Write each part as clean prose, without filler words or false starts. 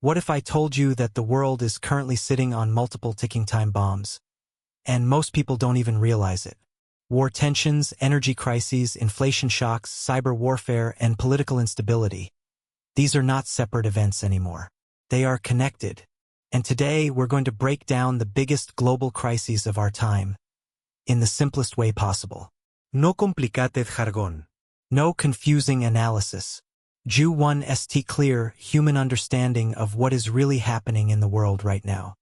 What if I told you that the world is currently sitting on multiple ticking time bombs? And most people don't even realize it. War tensions, energy crises, inflation shocks, cyber warfare, and political instability. These are not separate events anymore. They are connected. And today we're going to break down the biggest global crises of our time in the simplest way possible. No complicated jargón. No confusing analysis. Ju one st clear, human understanding of what is really happening in the world right now.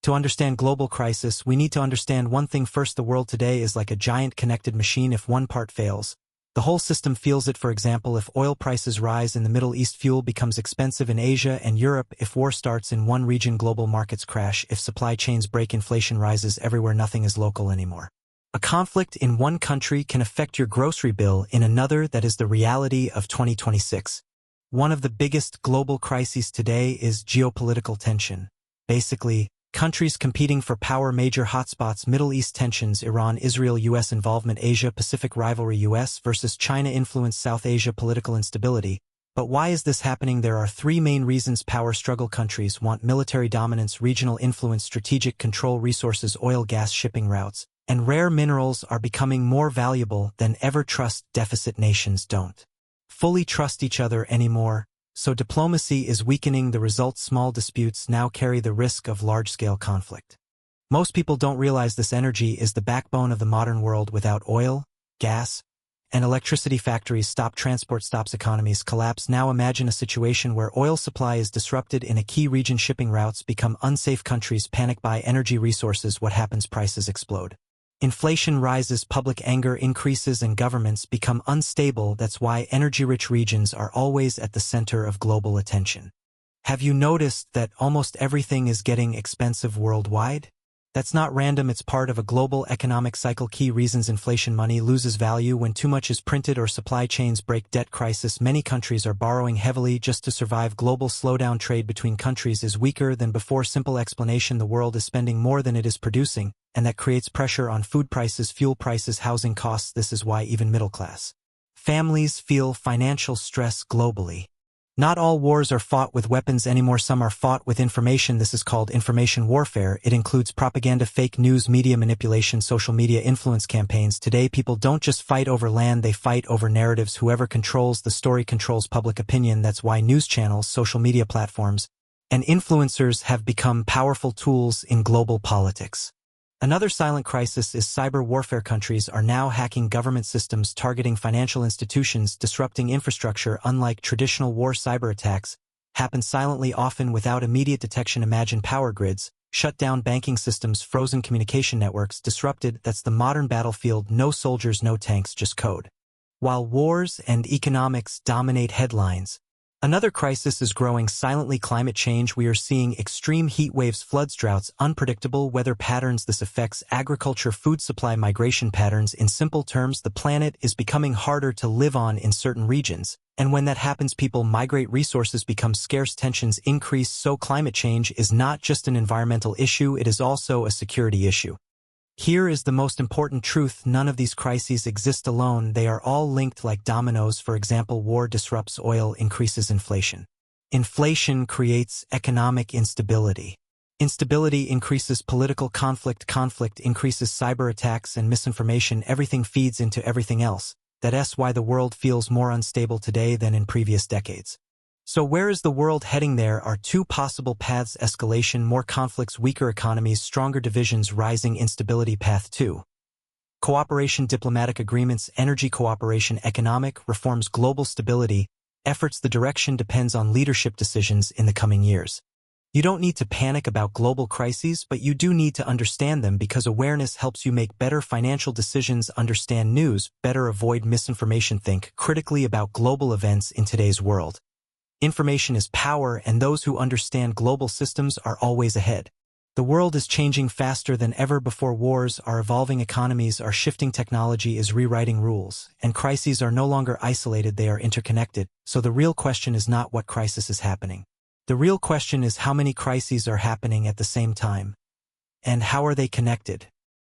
To understand global crisis, we need to understand one thing first. The world today is like a giant connected machine. If one part fails, the whole system feels it. For example, if oil prices rise in the Middle East, fuel becomes expensive in Asia and Europe. If war starts in one region, global markets crash. If supply chains break, inflation rises everywhere. Nothing is local anymore. A conflict in one country can affect your grocery bill in another. That is the reality of 2026. One of the biggest global crises today is geopolitical tension. Basically, countries competing for power. Major hotspots: Middle East tensions, Iran, Israel, U.S. involvement, Asia-Pacific rivalry, U.S. versus China influence, South Asia political instability. But why is this happening? There are three main reasons. Power struggle: countries want military dominance, regional influence, strategic control, resources, oil, gas, shipping routes, and rare minerals are becoming more valuable than ever. Trust deficit: nations don't fully trust each other anymore, so diplomacy is weakening. The result: small disputes now carry the risk of large-scale conflict. Most people don't realize this energy is the backbone of the modern world. Without oil, gas, and electricity, factories stop, transport stops, economies collapse. Now imagine a situation where oil supply is disrupted in a key region, shipping routes become unsafe, countries panic, buy energy resources. What happens? Prices explode. Inflation rises, public anger increases, and governments become unstable. That's why energy-rich regions are always at the center of global attention. Have you noticed that almost everything is getting expensive worldwide? That's not random, it's part of a global economic cycle. Key reasons: inflation, money loses value when too much is printed, or supply chains break. Debt crisis, many countries are borrowing heavily just to survive. Global slowdown, trade between countries is weaker than before. Simple explanation: the world is spending more than it is producing, and that creates pressure on food prices, fuel prices, housing costs. This is why even middle-class families feel financial stress globally. Not all wars are fought with weapons anymore. Some are fought with information. This is called information warfare. It includes propaganda, fake news, media manipulation, social media influence campaigns. Today, people don't just fight over land, they fight over narratives. Whoever controls the story controls public opinion. That's why news channels, social media platforms, and influencers have become powerful tools in global politics. Another silent crisis is cyber warfare. Countries are now hacking government systems, targeting financial institutions, disrupting infrastructure. Unlike traditional war, cyber attacks happen silently, often without immediate detection. Imagine power grids shut down, banking systems frozen, communication networks disrupted. That's the modern battlefield. No soldiers, no tanks, just code. While wars and economics dominate headlines, another crisis is growing silently: climate change. We are seeing extreme heat waves, floods, droughts, unpredictable weather patterns. This affects agriculture, food supply, migration patterns. In simple terms, the planet is becoming harder to live on in certain regions. And when that happens, people migrate, resources become scarce, tensions increase. So climate change is not just an environmental issue, it is also a security issue. Here is the most important truth: none of these crises exist alone. They are all linked like dominoes. For example, war disrupts oil, increases inflation. Inflation creates economic instability. Instability increases political conflict. Conflict increases cyber attacks and misinformation. Everything feeds into everything else. That's why the world feels more unstable today than in previous decades. So where is the world heading? There are two possible paths: escalation, more conflicts, weaker economies, stronger divisions, rising instability. Path 2. Cooperation, diplomatic agreements, energy cooperation, economic reforms, global stability efforts. The direction depends on leadership decisions in the coming years. You don't need to panic about global crises, but you do need to understand them, because awareness helps you make better financial decisions, understand news better, avoid misinformation, think critically about global events in today's world. Information is power, and those who understand global systems are always ahead. The world is changing faster than ever before. Wars are evolving, economies are shifting, technology is rewriting rules, and crises are no longer isolated, they are interconnected. So the real question is not what crisis is happening. The real question is how many crises are happening at the same time, and how are they connected?